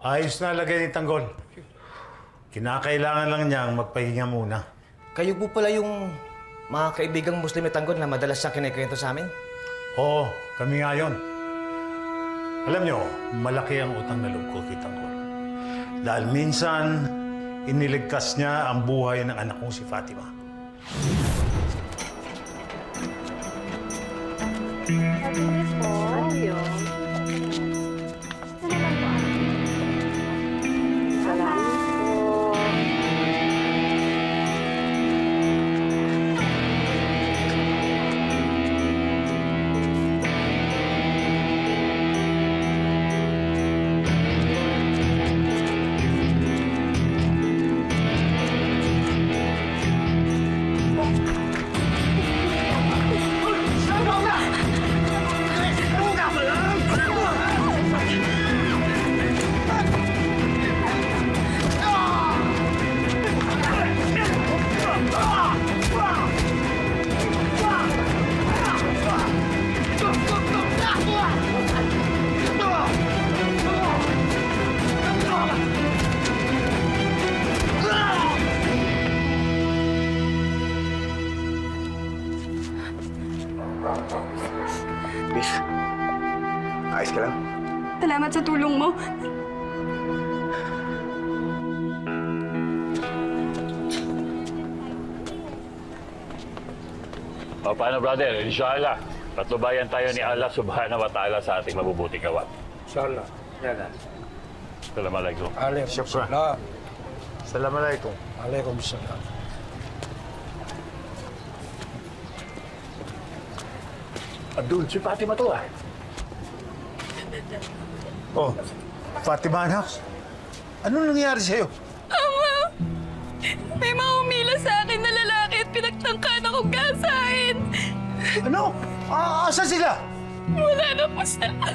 Ayos na lagay ni Tanggol. Kinakailangan lang niyang magpahinga muna. Kayo po pala yung mga kaibigang Muslim ni Tanggol na madalas siyang kinikwento sa amin? Oo, kami nga yun. Alam niyo, malaki ang utang na loob ko kay Tanggol. Dahil minsan, iniligtas niya ang buhay ng anak kong si Fatima. Sabi po. Ayun. Salamat po. Miss, ayos ka lang? Salamat sa tulong mo. O paano brother, inshallah, patnubayan tayo ni Allah subhanahu wa ta'ala sa ating mabubuting gawa. Inshallah. Yan. Assalamualaikum. Syukran. Assalamualaikum. Waalaikumsalam. Abdul, si Fatima to ah. Oh, Fatima, anak. Ano nangyari sa'yo? Ama! May maumila sa akin na lalaki at pinagtangkan akong gasahin. Ano? Asan sila? Wala na po sila.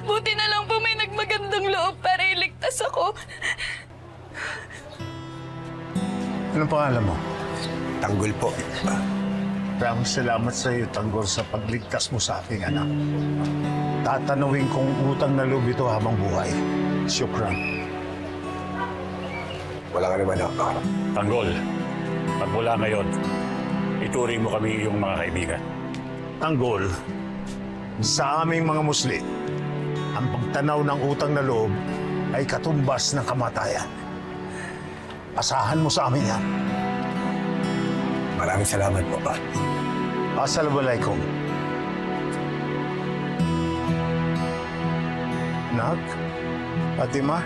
Buti na lang po may nagmagandang loob para iligtas ako. Anong pangalan mo? Tanggol po. Maraming salamat sa iyo, Tanggol, sa pagligtas mo sa aking anak. Tatanungin kong utang na loob ito habang buhay. Syukran. Wala ka naman ako. Tanggol, magmula ngayon, ituring mo kami iyong mga kaibigan. Tanggol, sa aming mga Muslim, ang pagtanaw ng utang na loob ay katumbas ng kamatayan. Asahan mo sa amin yan. Maraming salamat po, pa. Assalamualaikum. Nak, Fatima.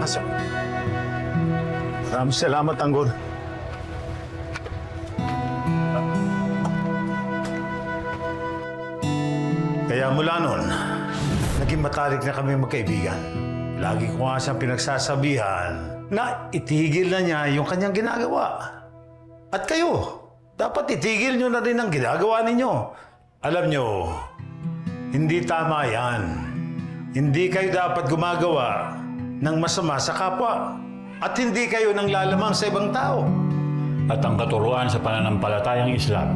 Asa? Maraming salamat, Tanggol. Kaya mula noon, naging matalik na kami magkaibigan. Lagi ko nga siyang pinagsasabihan na itigil na niya yung kanyang ginagawa. At kayo, dapat itigil niyo na rin ang ginagawa ninyo. Alam niyo, hindi tama yan. Hindi kayo dapat gumagawa ng masama sa kapwa. At hindi kayo nang lalamang sa ibang tao. At ang katuruan sa pananampalatayang Islam,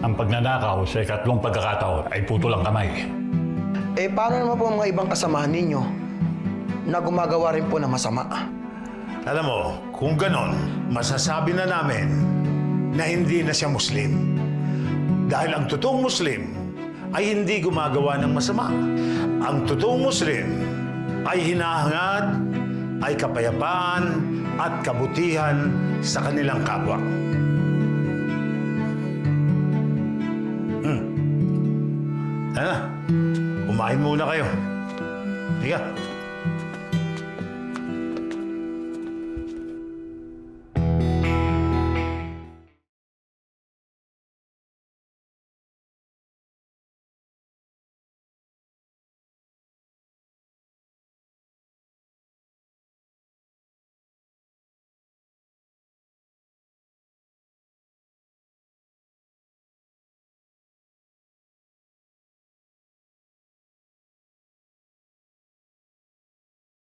ang pagnanakaw sa ikatlong pagkakataon ay putulang kamay. Eh, paano naman po ang mga ibang kasamahan ninyo na gumagawa rin po ng masama? Alam mo, kung ganon, masasabi na namin na hindi na siya Muslim. Dahil ang totoong Muslim ay hindi gumagawa ng masama. Ang totoong Muslim ay hinahangad, ay kapayapaan at kabutihan sa kanilang kapwa. Kumain muna kayo. Higa.